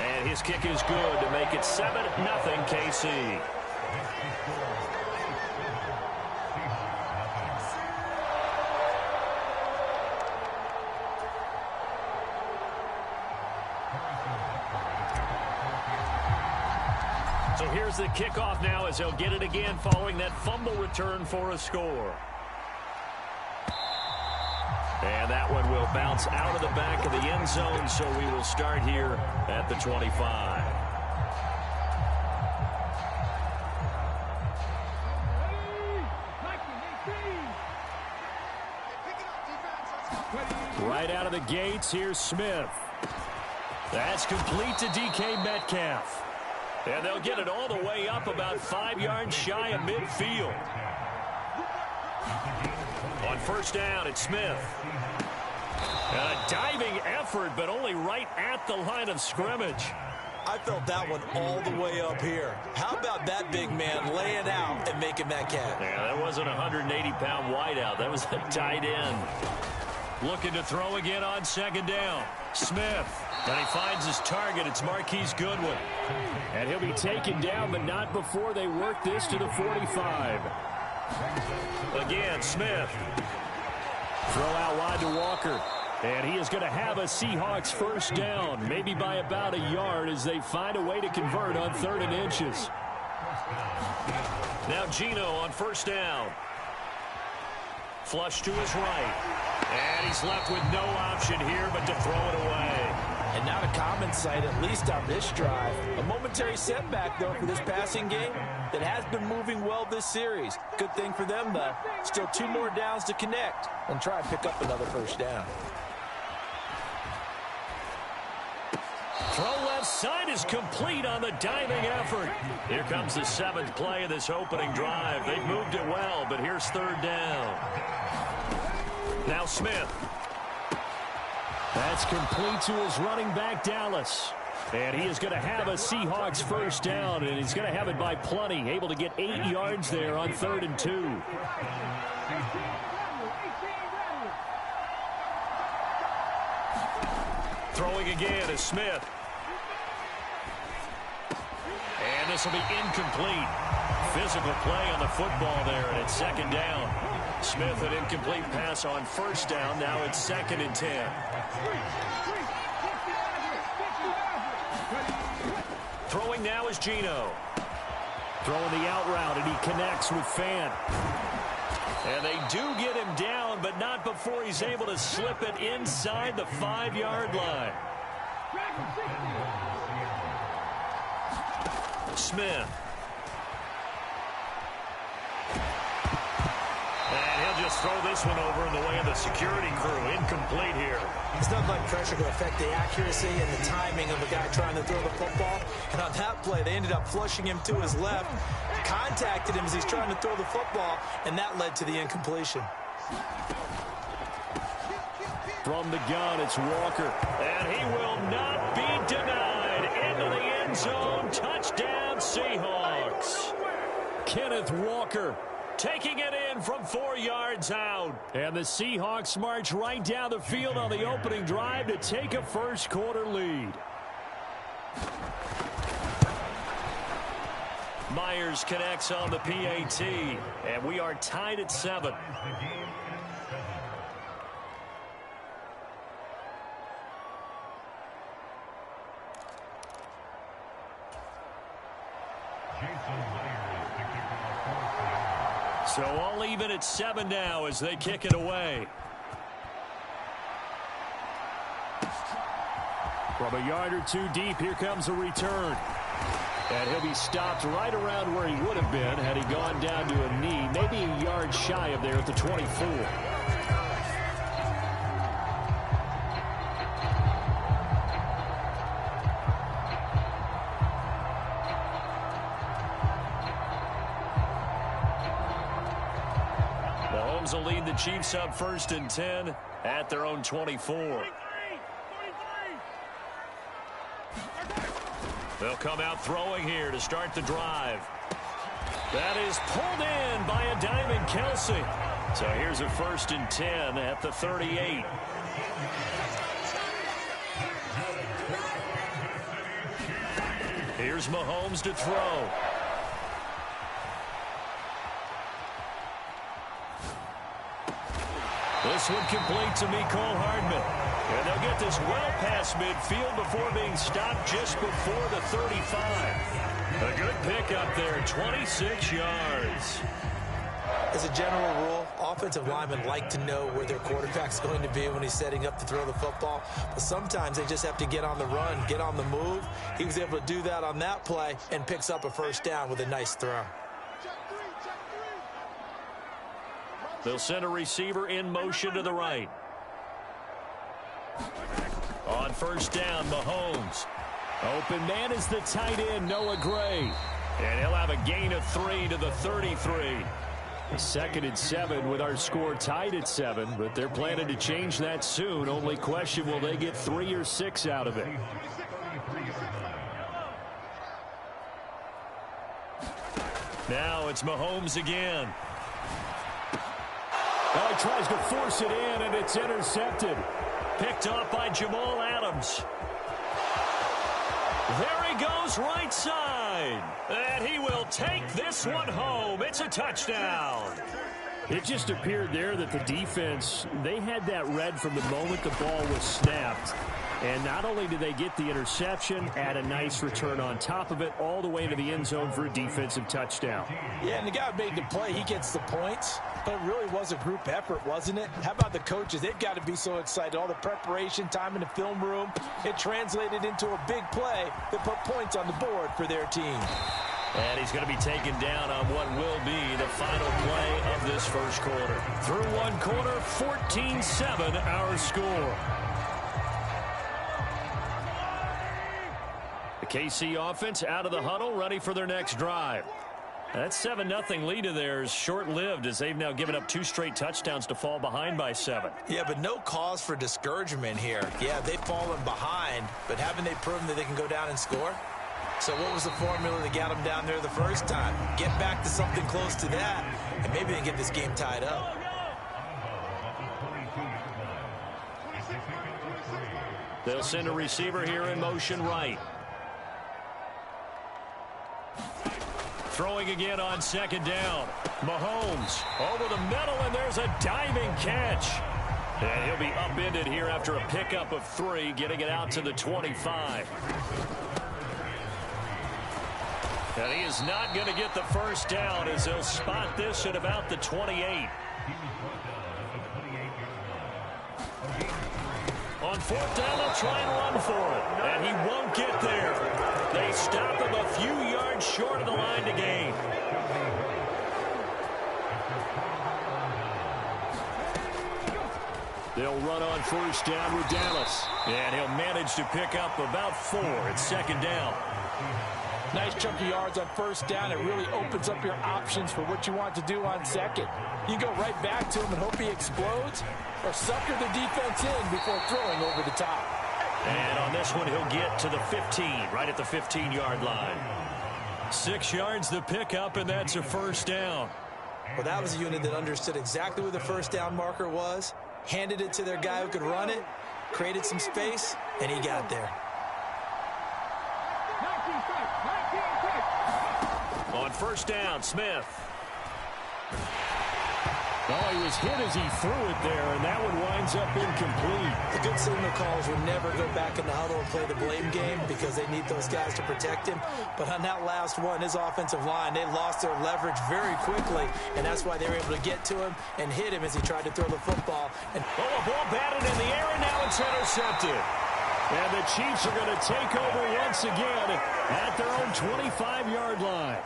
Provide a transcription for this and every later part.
And his kick is good to make it 7-0 KC. So here's the kickoff now as they'll get it again following that fumble return for a score. And that one will bounce out of the back of the end zone, so we will start here at the 25. Right out of the gates, here's Smith. That's complete to DK Metcalf. And they'll get it all the way up about 5 yards shy of midfield. On first down, it's Smith. And a diving effort, but only right at the line of scrimmage. I felt that one all the way up here. How about that big man laying out and making that catch? Yeah, that wasn't a 180-pound wideout. That was a tight end. Looking to throw again on second down. Smith. And he finds his target. It's Marquise Goodwin. And he'll be taken down, but not before they work this to the 45. Again, Smith. Throw out wide to Walker. And he is going to have a Seahawks first down, maybe by about a yard as they find a way to convert on 3rd and inches. Now Geno on first down. Flush to his right. And he's left with no option here but to throw it away. And not a common sight, at least on this drive. A momentary setback, though, for this passing game that has been moving well this series. Good thing for them, though. Still 2 more downs to connect and try and pick up another first down. Throw left side is complete on the diving effort. Here comes the 7th play of this opening drive. They've moved it well, but here's 3rd down. Now Smith. That's complete to his running back, Dallas. And he is going to have a Seahawks first down, and he's going to have it by plenty. Able to get 8 yards there on 3rd and 2. Throwing again is Smith. And this will be incomplete. Physical play on the football there, and it's 2nd down. Smith, an incomplete pass on first down. Now it's 2nd and 10. Throwing now is Geno. Throwing the out route, and he connects with Fant. And they do get him down, but not before he's able to slip it inside the 5-yard line. Smith. And he'll just throw this one over in the way of the security crew. Incomplete here. It's not like pressure to affect the accuracy and the timing of the guy trying to throw the football. And on that play, they ended up flushing him to his left, contacted him as he's trying to throw the football, and that led to the incompletion. From the gun, it's Walker. And he will not be denied. Into the end zone. Touchdown, Seahawks. Kenneth Walker taking it in from 4 yards out. And the Seahawks march right down the field on the opening drive to take a first-quarter lead. Myers connects on the PAT. And we are tied at 7. So all even at 7 now as they kick it away. From a yard or 2 deep, here comes a return. And he'll be stopped right around where he would have been had he gone down to a knee, maybe a yard shy of there at the 24. Mahomes will lead the Chiefs up 1st and 10 at their own 24. They'll come out throwing here to start the drive. That is pulled in by a diving Kelsey. So here's a 1st and 10 at the 38. Here's Mahomes to throw. This one complete to Mecole Hardman. And they'll get this well past midfield before being stopped just before the 35. A good pickup there, 26 yards. As a general rule, offensive linemen like to know where their quarterback's going to be when he's setting up to throw the football. But sometimes they just have to get on the run, get on the move. He was able to do that on that play and picks up a first down with a nice throw. They'll send a receiver in motion to the right. On first down, Mahomes. Open man is the tight end, Noah Gray. And he'll have a gain of 3 to the 33. 2nd and 7 with our score tied at 7, but they're planning to change that soon. Only question, will they get 3 or 6 out of it? Now it's Mahomes again. Well, he tries to force it in, and it's intercepted. Picked off by Jamal Adams. There he goes, right side. And he will take this one home. It's a touchdown. It just appeared there that the defense, they had that read from the moment the ball was snapped. And not only did they get the interception, add a nice return on top of it, all the way into the end zone for a defensive touchdown. Yeah, and the guy who made the play, he gets the points. But it really was a group effort, wasn't it? How about the coaches? They've got to be so excited. All the preparation, time in the film room, it translated into a big play that put points on the board for their team. And he's going to be taken down on what will be the final play of this first quarter. Through one quarter, 14-7 our score. The KC offense out of the huddle, ready for their next drive. That 7-0 lead of theirs short-lived as they've now given up 2 straight touchdowns to fall behind by 7. Yeah, but no cause for discouragement here. Yeah, they've fallen behind, but haven't they proven that they can go down and score? So what was the formula that got them down there the first time? Get back to something close to that, and maybe they get this game tied up. They'll send a receiver here in motion right. Throwing again on 2nd down. Mahomes over the middle, and there's a diving catch. And he'll be upended here after a pickup of 3, getting it out to the 25. And he is not going to get the first down as they'll spot this at about the 28. On 4th down, they'll try and run for it. And he won't get there. They stop him a few yards short of the line to gain. They'll run on first down with Dallas. And he'll manage to pick up about 4 at 2nd down. Nice chunk of yards on first down. It really opens up your options for what you want to do on second. You go right back to him and hope he explodes, or sucker the defense in before throwing over the top. And on this one, he'll get to the 15, right at the 15-yard line. 6 yards the pickup, and that's a first down. Well, that was a unit that understood exactly where the first down marker was, handed it to their guy who could run it, created some space, and he got there. On first down, Smith. Oh, he was hit as he threw it there, and that one winds up incomplete. The good signal callers would never go back in the huddle and play the blame game because they need those guys to protect him. But on that last one, his offensive line, they lost their leverage very quickly, and that's why they were able to get to him and hit him as he tried to throw the football. And a ball batted in the air, and now it's intercepted. And the Chiefs are going to take over once again at their own 25-yard line.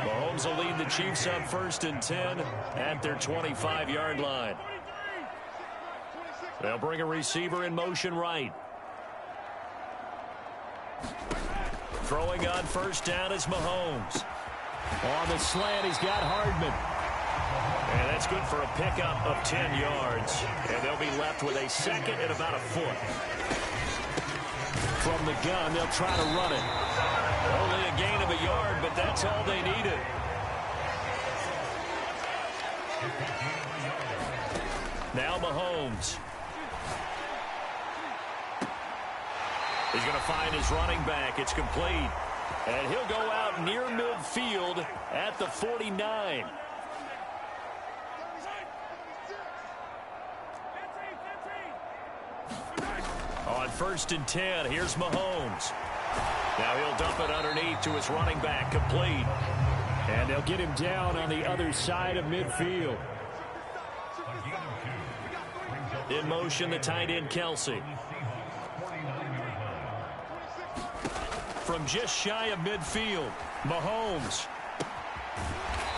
Mahomes will lead the Chiefs on 1st and 10 at their 25-yard line. They'll bring a receiver in motion right. Throwing on first down is Mahomes. On the slant, he's got Hardman. And that's good for a pickup of 10 yards. And they'll be left with a 2nd and about a foot. From the gun, they'll try to run it. Only a gain of a yard, but that's all they needed. Now Mahomes. He's going to find his running back. It's complete. And he'll go out near midfield at the 49. On 1st and 10, here's Mahomes. Now he'll dump it underneath to his running back, complete. And they'll get him down on the other side of midfield. In motion, the tight end, Kelce. From just shy of midfield, Mahomes.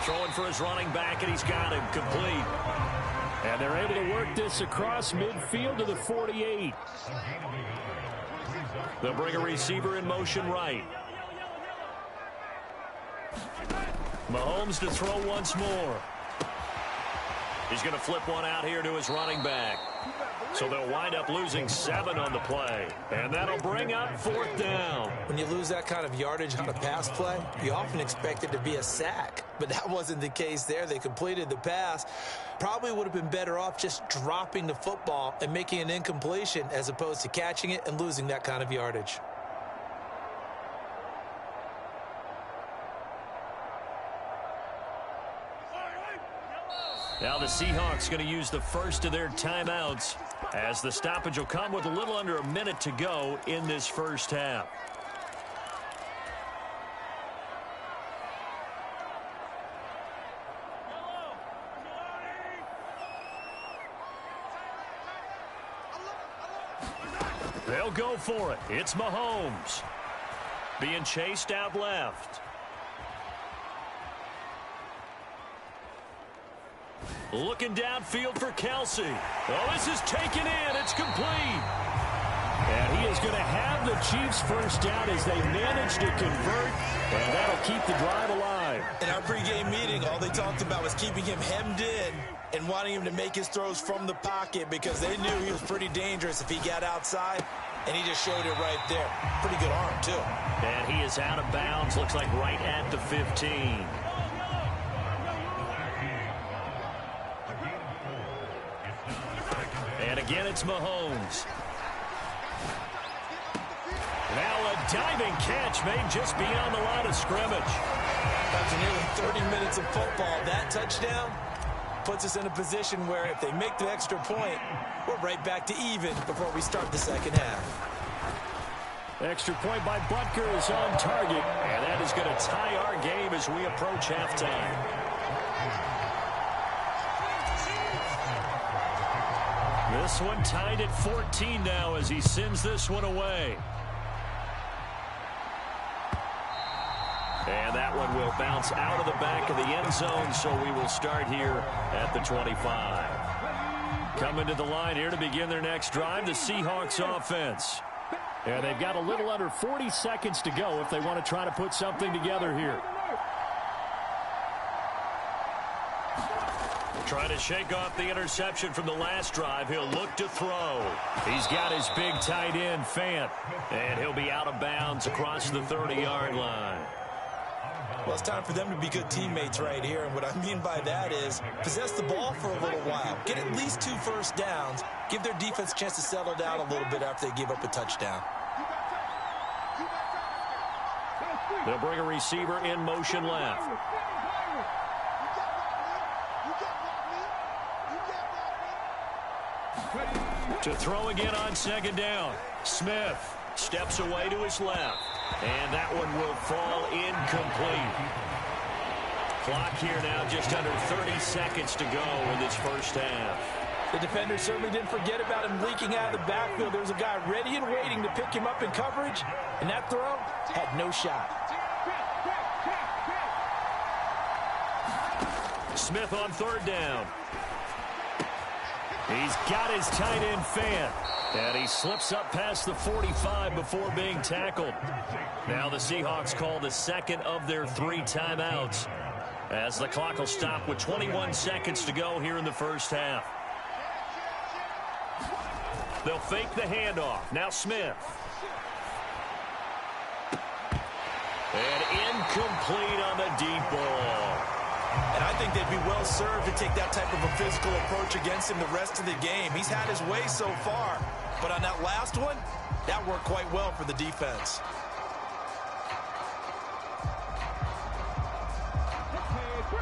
Throwing for his running back, and he's got him, complete. And they're able to work this across midfield to the 48. They'll bring a receiver in motion right. Mahomes to throw once more. He's going to flip one out here to his running back. So they'll wind up losing 7 on the play. And that'll bring up 4th down. When you lose that kind of yardage on a pass play, you often expect it to be a sack. But that wasn't the case there. They completed the pass. Probably would have been better off just dropping the football and making an incompletion as opposed to catching it and losing that kind of yardage. Now the Seahawks going to use the first of their timeouts as the stoppage will come with a little under a minute to go in this first half. They'll go for it. It's Mahomes. Being chased out left. Looking downfield for Kelce. Oh, this is taken in. It's complete. And he is going to have the Chiefs first down as they manage to convert. And that'll keep the drive alive. In our pregame meeting, all they talked about was keeping him hemmed in and wanting him to make his throws from the pocket because they knew he was pretty dangerous if he got outside. And he just showed it right there. Pretty good arm, too. And he is out of bounds. Looks like right at the 15. And again, it's Mahomes. Now a diving catch made just beyond the line of scrimmage. After nearly 30 minutes of football, that touchdown puts us in a position where if they make the extra point, we're right back to even before we start the second half. Extra point by Butker is on target. And that is going to tie our game as we approach halftime. This one tied at 14 now as he sends this one away. And that one will bounce out of the back of the end zone, so we will start here at the 25. Coming to the line here to begin their next drive, the Seahawks offense. And they've got a little under 40 seconds to go if they want to try to put something together here. Trying to shake off the interception from the last drive. He'll look to throw. He's got his big tight end, Fant. And he'll be out of bounds across the 30-yard line. Well, it's time for them to be good teammates right here. And what I mean by that is possess the ball for a little while. Get at least 2 first downs. Give their defense a chance to settle down a little bit after they give up a touchdown. They'll bring a receiver in motion left. To throw again on second down. Smith steps away to his left. And that one will fall incomplete. Clock here now just under 30 seconds to go in this first half. The defender certainly didn't forget about him leaking out of the backfield. There was a guy ready and waiting to pick him up in coverage. And that throw had no shot. Smith on third down. He's got his tight end, Fant. And he slips up past the 45 before being tackled. Now the Seahawks call the second of their 3 timeouts as the clock will stop with 21 seconds to go here in the first half. They'll fake the handoff. Now Smith. And incomplete on the deep ball. And I think they'd be well served to take that type of a physical approach against him the rest of the game. He's had his way so far. But on that last one, that worked quite well for the defense.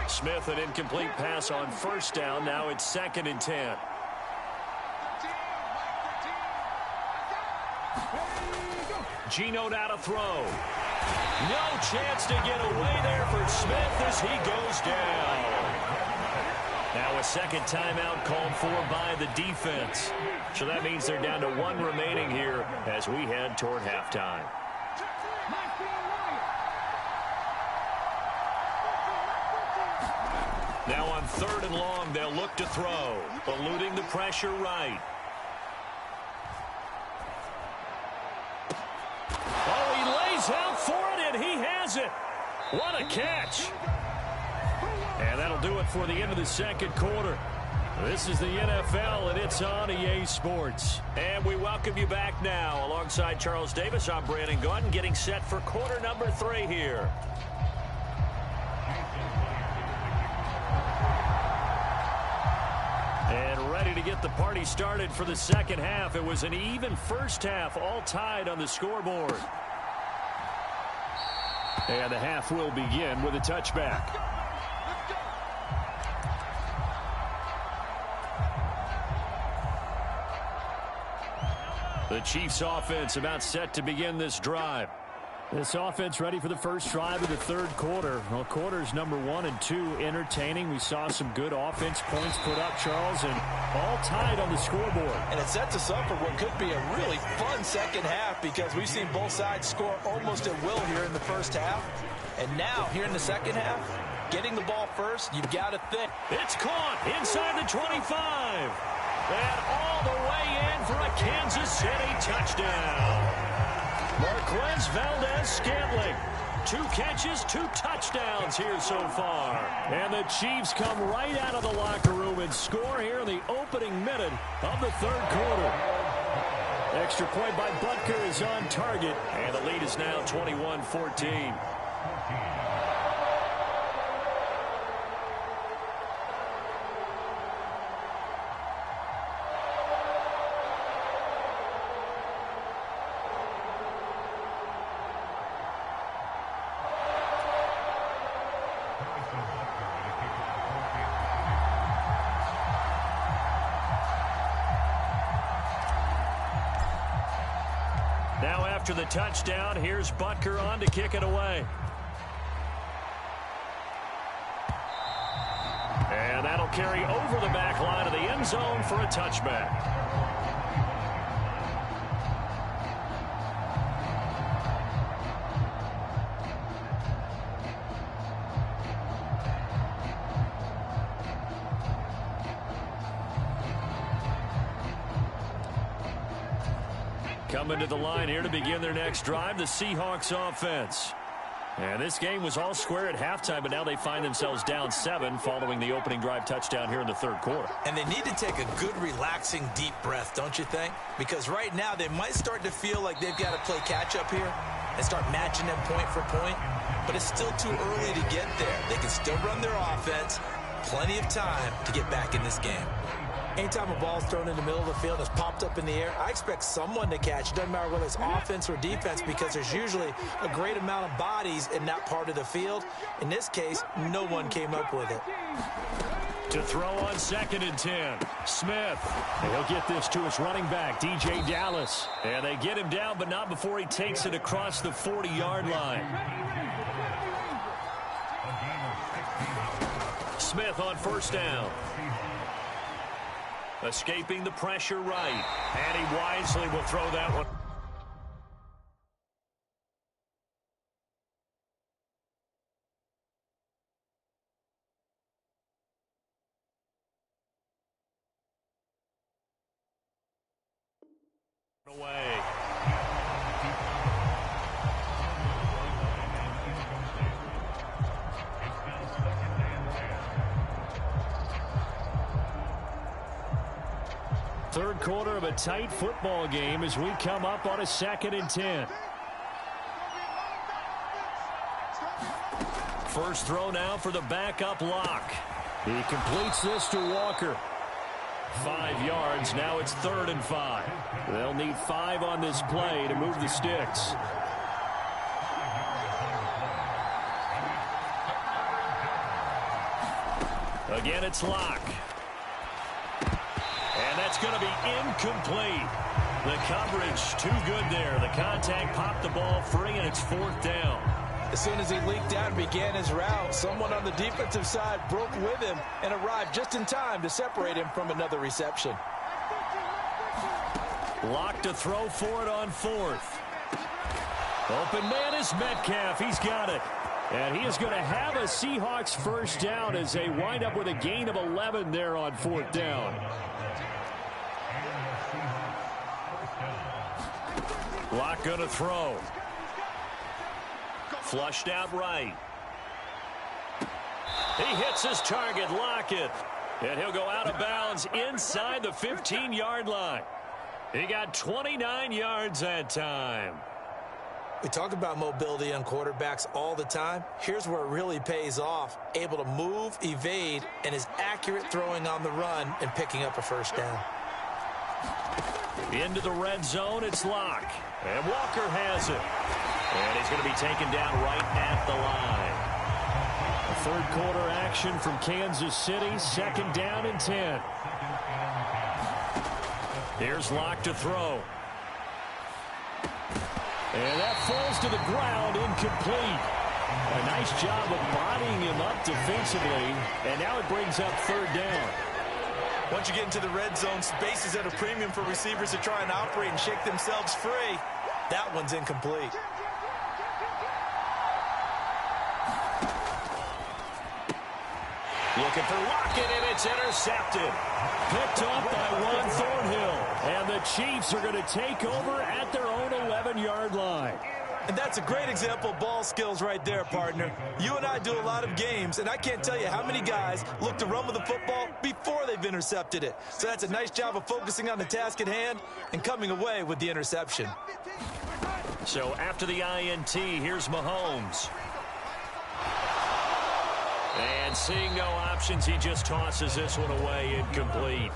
Smith, an incomplete pass on first down. Now it's 2nd and 10. Geno now to throw. No chance to get away there for Smith as he goes down. Now a second timeout called for by the defense. So that means they're down to 1 remaining here as we head toward halftime. Now on 3rd and long, they'll look to throw, eluding the pressure right. Oh, he lays out for it, and he has it. What a catch. And that'll do it for the end of the 2nd quarter. This is the NFL, and it's on EA Sports. And we welcome you back now. Alongside Charles Davis, I'm Brandon Gaudin, getting set for quarter number 3 here. And ready to get the party started for the second half. It was an even first half, all tied on the scoreboard. And the half will begin with a touchback. The Chiefs offense about set to begin this drive. This offense ready for the first drive of the 3rd quarter. Well, quarters number 1 and 2 entertaining. We saw some good offense points put up, Charles, and all tied on the scoreboard. And it sets us up for what could be a really fun second half because we've seen both sides score almost at will here in the first half. And now, here in the second half, getting the ball first, you've got to think. It's caught inside the 25. And all the way in for a Kansas City touchdown. Marquez Valdez-Scantling. 2 catches, 2 touchdowns here so far. And the Chiefs come right out of the locker room and score here in the opening minute of the 3rd quarter. Extra point by Butker is on target. And the lead is now 21-14. Now after the touchdown, here's Butker on to kick it away. And that'll carry over the back line of the end zone for a touchback. Coming to the line here to begin their next drive, the Seahawks offense. And this game was all square at halftime, but now they find themselves down 7 following the opening drive touchdown here in the 3rd quarter. And they need to take a good, relaxing, deep breath, don't you think? Because right now they might start to feel like they've got to play catch-up here and start matching them point for point. But it's still too early to get there. They can still run their offense. Plenty of time to get back in this game. Anytime a ball's thrown in the middle of the field, it's popped up in the air, I expect someone to catch. It doesn't matter whether it's offense or defense because there's usually a great amount of bodies in that part of the field. In this case, no one came up with it. To throw on 2nd and 10, Smith. And he'll get this to his running back, DJ Dallas. And they get him down, but not before he takes it across the 40-yard line. Smith on first down. Escaping the pressure right. And he wisely will throw that one. Away. Third quarter of a tight football game as we come up on a 2nd and 10. First throw now for the backup Lock. He completes this to Walker. 5 yards. Now it's 3rd and 5. They'll need 5 on this play to move the sticks. Again, it's Locke. And that's going to be incomplete. The coverage too good there. The contact popped the ball free, and it's 4th down. As soon as he leaked out and began his route, someone on the defensive side broke with him and arrived just in time to separate him from another reception. Locke to throw for it on 4th. Open man is Metcalf. He's got it. And he is going to have a Seahawks first down as they wind up with a gain of 11 there on 4th down. Locke going to throw. Flushed out right. He hits his target, Lockett. And he'll go out of bounds inside the 15-yard line. He got 29 yards that time. We talk about mobility on quarterbacks all the time. Here's where it really pays off. Able to move, evade, and is accurate throwing on the run and picking up a first down. Into the red zone, it's Locke. And Walker has it. And he's going to be taken down right at the line. A third quarter action from Kansas City. 2nd down and 10. Here's Locke to throw. And that falls to the ground, incomplete. A nice job of bodying him up defensively. And now it brings up 3rd down. Once you get into the red zone, space is at a premium for receivers to try and operate and shake themselves free. That one's incomplete. Looking for Lockett, and it's intercepted. Picked up by Juan Thornhill. And the Chiefs are going to take over at their own 11-yard line. And that's a great example of ball skills right there, partner. You and I do a lot of games, and I can't tell you how many guys look to run with the football before they've intercepted it. So that's a nice job of focusing on the task at hand and coming away with the interception. So after the INT, here's Mahomes. And seeing no options, he just tosses this one away, incomplete.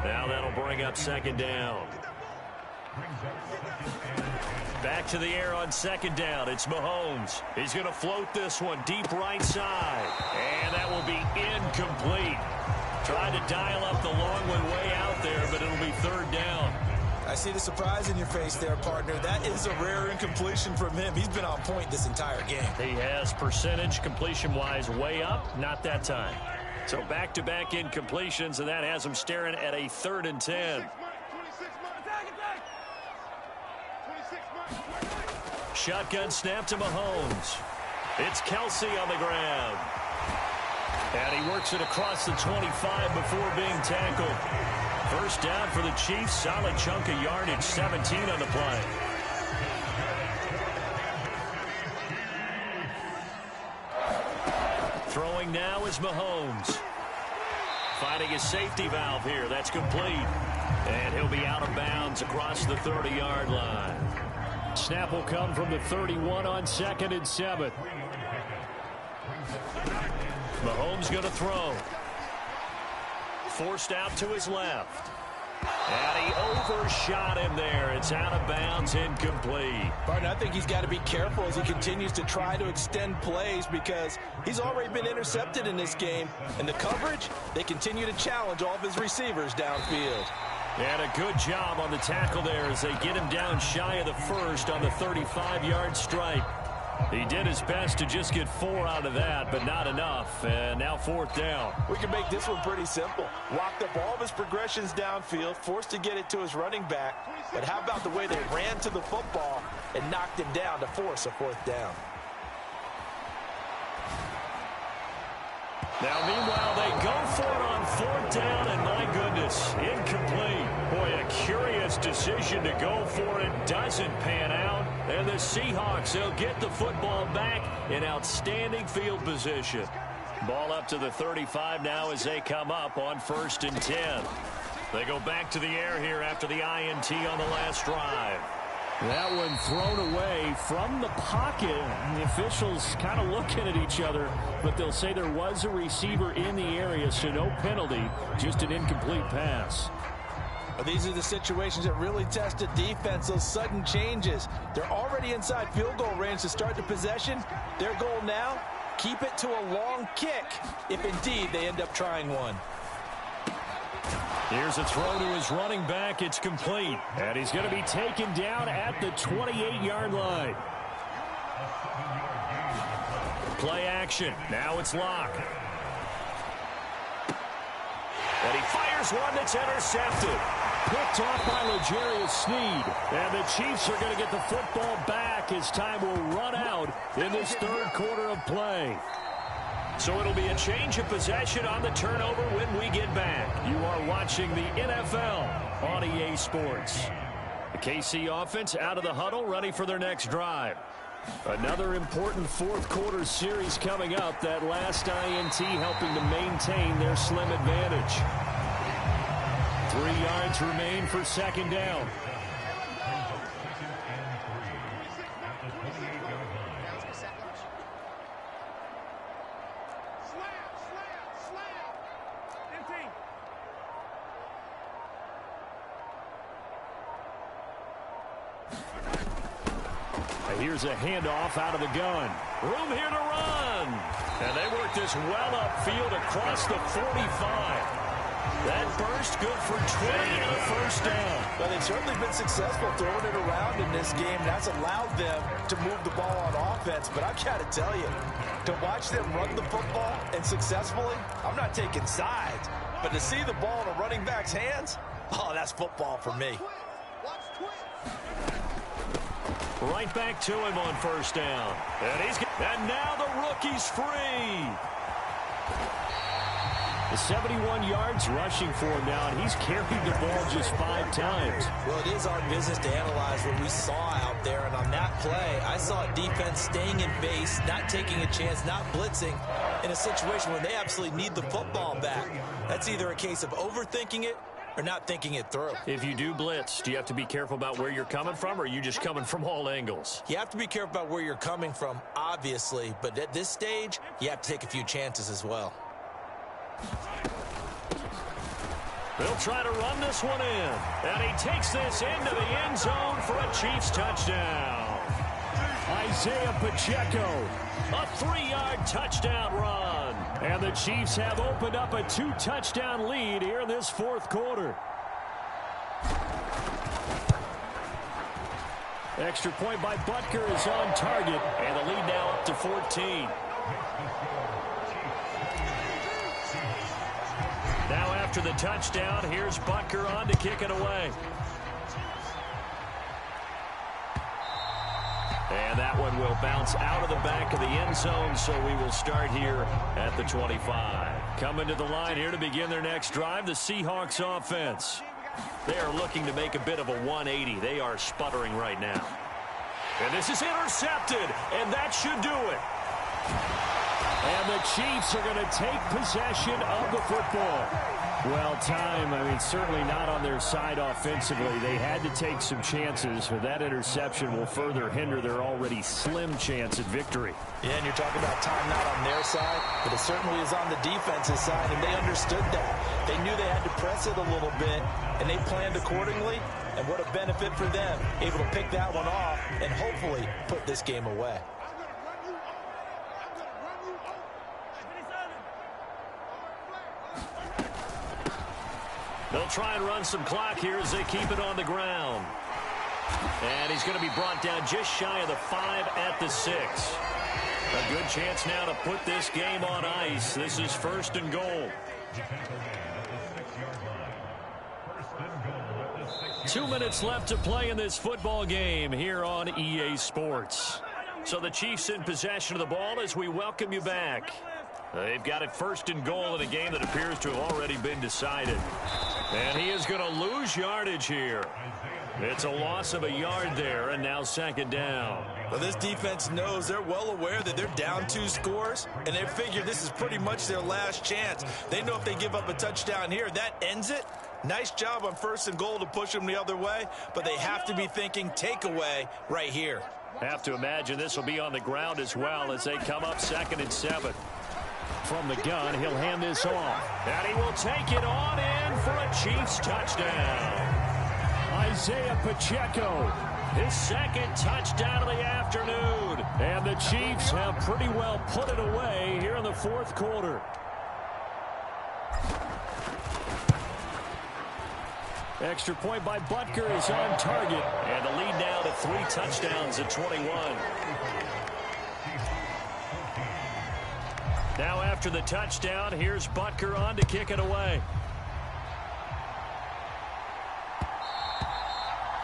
Now that'll bring up 2nd down. Back to the air on 2nd down. It's Mahomes. He's going to float this one deep right side. And that will be incomplete. Tried to dial up the long one way out there, but it'll be 3rd down. I see the surprise in your face there, partner. That is a rare incompletion from him. He's been on point this entire game. He has percentage completion-wise way up. Not that time. So back-to-back incompletions, and that has him staring at a 3rd and 10. Shotgun snap to Mahomes. It's Kelsey on the ground. And he works it across the 25 before being tackled. First down for the Chiefs. Solid chunk of yardage. 17 on the play. Throwing now is Mahomes. Finding his safety valve here. That's complete. And he'll be out of bounds across the 30-yard line. Snap will come from the 31 on 2nd and 7. Mahomes going to throw. Forced out to his left. And he overshot him there. It's out of bounds, incomplete. Partner, I think he's got to be careful as he continues to try to extend plays because he's already been intercepted in this game. And the coverage, they continue to challenge all of his receivers downfield. And a good job on the tackle there as they get him down shy of the first on the 35-yard stripe. He did his best to just get 4 out of that, but not enough. And now 4th down. We can make this one pretty simple. Walked up all of his progressions downfield, forced to get it to his running back. But how about the way they ran to the football and knocked him down to force a 4th down? Now, meanwhile, they go for it on 4th down, and my goodness, incomplete. Boy, a curious decision to go for it. Doesn't pan out. And the Seahawks, they'll get the football back in outstanding field position. Ball up to the 35 now as they come up on 1st and 10. They go back to the air here after the INT on the last drive. That one thrown away from the pocket. The officials kind of looking at each other, but they'll say there was a receiver in the area, so no penalty, just an incomplete pass. Well, these are the situations that really test a defense, those sudden changes. They're already inside field goal range to start the possession. Their goal now, keep it to a long kick if indeed they end up trying one. Here's a throw to his running back. It's complete. And he's going to be taken down at the 28-yard line. Play action. Now it's Locke. And he fires one that's intercepted. Picked off by L'Jarius Sneed. And the Chiefs are going to get the football back as time will run out in this third quarter of play. So it'll be a change of possession on the turnover when we get back. You are watching the NFL on EA Sports. The KC offense out of the huddle, ready for their next drive. Another important fourth quarter series coming up. That last INT helping to maintain their slim advantage. 3 yards remain for second down. Here's a handoff out of the gun. Room here to run. And they work this well upfield across the 45. That burst good for 20 and a first down. But they've certainly been successful throwing it around in this game. That's allowed them to move the ball on offense. But I've got to tell you, to watch them run the football and successfully, I'm not taking sides. But to see the ball in a running back's hands, oh, that's football for me. Right back to him on first down. And now the rookie's free. The 71 yards rushing for him now, and he's carried the ball just 5 times. Well, it is our business to analyze what we saw out there, and on that play, I saw a defense staying in base, not taking a chance, not blitzing, in a situation where they absolutely need the football back. That's either a case of overthinking it or not thinking it through. If you do blitz, do you have to be careful about where you're coming from, or are you just coming from all angles? You have to be careful about where you're coming from, obviously, but at this stage, you have to take a few chances as well. They'll try to run this one in. And he takes this into the end zone for a Chiefs touchdown. Isaiah Pacheco. A 3-yard touchdown run. And the Chiefs have opened up a 2-touchdown lead here in this fourth quarter. Extra point by Butker is on target. And the lead now up to 14. Now after the touchdown, here's Butker on to kick it away. And that one will bounce out of the back of the end zone, so we will start here at the 25. Coming to the line here to begin their next drive, the Seahawks offense. They are looking to make a bit of a 180. They are sputtering right now. And this is intercepted, and that should do it. And the Chiefs are going to take possession of the football. Well, time, certainly not on their side offensively. They had to take some chances, but that interception will further hinder their already slim chance at victory. Yeah, and you're talking about time not on their side, but it certainly is on the defense's side, and they understood that. They knew they had to press it a little bit, and they planned accordingly, and what a benefit for them, able to pick that one off and hopefully put this game away. They'll try and run some clock here as they keep it on the ground. And he's going to be brought down just shy of the 5 at the 6. A good chance now to put this game on ice. This is first and goal. 2 minutes left to play in this football game here on EA Sports. So the Chiefs in possession of the ball as we welcome you back. They've got it first and goal in a game that appears to have already been decided. And he is going to lose yardage here. It's a loss of a yard there, and now second down. Well, this defense knows, they're well aware that they're down 2 scores, and they figure this is pretty much their last chance. They know if they give up a touchdown here, that ends it. Nice job on first and goal to push them the other way, but they have to be thinking takeaway right here. Have to imagine this will be on the ground as well as they come up 2nd and 7. From the gun, he'll hand this off. And he will take it on in for a Chiefs touchdown. Isaiah Pacheco his second touchdown of the afternoon. And the Chiefs have pretty well put it away here in the fourth quarter. Extra point by Butker is on target. And the lead now to 3 touchdowns at 21. Now after the touchdown, here's Butker on to kick it away.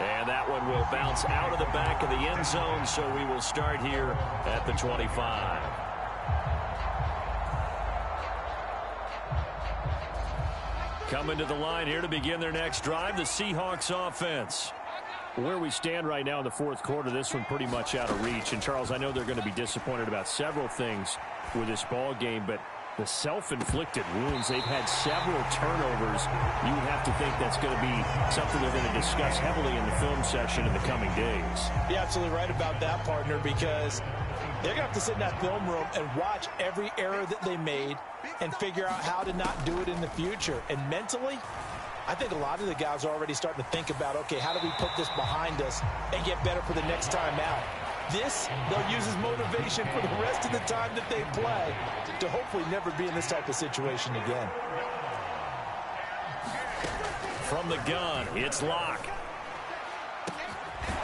And that one will bounce out of the back of the end zone, so we will start here at the 25. Coming to the line here to begin their next drive, the Seahawks offense. Where we stand right now in the fourth quarter, this one pretty much out of reach. And, Charles, I know they're going to be disappointed about several things with this ball game, but the self-inflicted wounds, they've had several turnovers. You would have to think that's going to be something they're going to discuss heavily in the film session in the coming days. You're absolutely right about that, partner, because they're going to have to sit in that film room and watch every error that they made and figure out how to not do it in the future. And mentally, I think a lot of the guys are already starting to think about, okay, how do we put this behind us and get better for the next time out? This, they'll use as motivation for the rest of the time that they play to hopefully never be in this type of situation again. From the gun, it's Locke.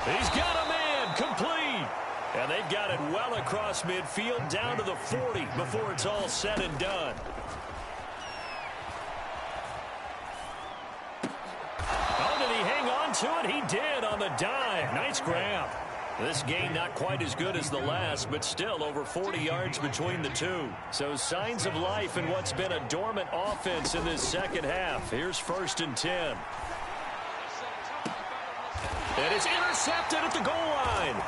He's got a man, complete. And they've got it well across midfield down to the 40 before it's all said and done. Oh, did he hang on to it? He did on the dive. Nice grab. This gain not quite as good as the last, but still over 40 yards between the two. So signs of life in what's been a dormant offense in this second half. Here's 1st and 10. And it's intercepted at the goal line.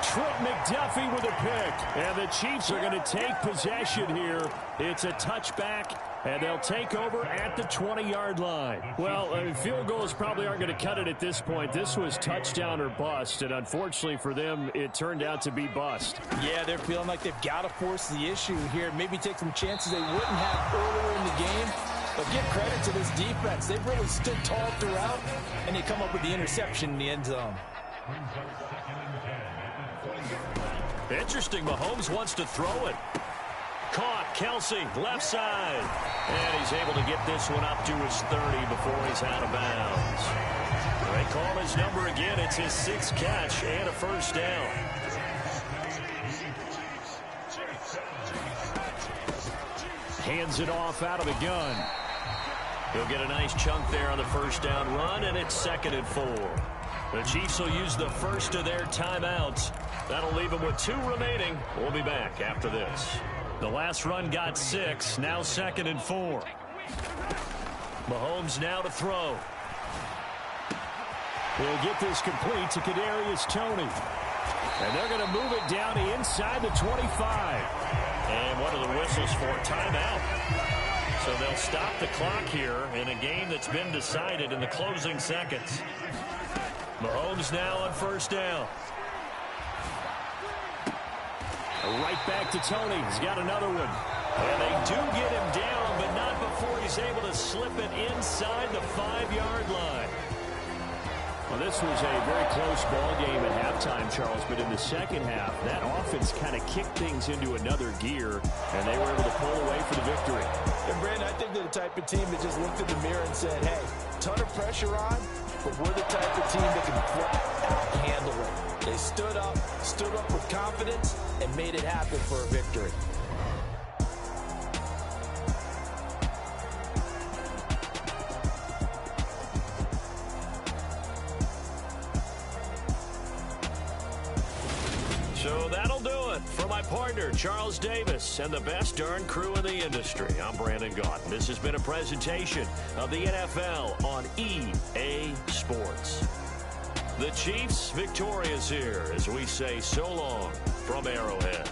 Trent McDuffie with a pick. And the Chiefs are going to take possession here. It's a touchback, and they'll take over at the 20-yard line. Well, field goals probably aren't going to cut it at this point. This was touchdown or bust, and unfortunately for them, it turned out to be bust. Yeah, they're feeling like they've got to force the issue here. Maybe take some chances they wouldn't have earlier in the game. But give credit to this defense. They've really stood tall throughout, and they come up with the interception in the end zone. Interesting, Mahomes wants to throw it. Caught, Kelsey, left side. And he's able to get this one up to his 30 before he's out of bounds. They call his number again. It's his 6th catch and a first down. Hands it off out of the gun. He'll get a nice chunk there on the first down run, and it's 2nd and 4. The Chiefs will use the first of their timeouts. That'll leave them with 2 remaining. We'll be back after this. The last run got 6. Now 2nd and 4. Mahomes now to throw. He'll get this complete to Kadarius Toney. And they're going to move it down inside the 25. And what are the whistles for? Timeout. So they'll stop the clock here in a game that's been decided in the closing seconds. Mahomes now on first down. Right back to Toney. He's got another one. And they do get him down, but not before he's able to slip it inside the 5-yard line. Well, this was a very close ball game at halftime, Charles, but in the second half, that offense kind of kicked things into another gear, and they were able to pull away for the victory. And, Brandon, I think they're the type of team that just looked in the mirror and said, hey, ton of pressure on, but we're the type of team that can flat out handle it. They stood up with confidence, and made it happen for a victory. So that'll do it for my partner, Charles Davis, and the best darn crew in the industry. I'm Brandon Gaudin. This has been a presentation of the NFL on EA Sports. The Chiefs victorious here as we say so long from Arrowhead.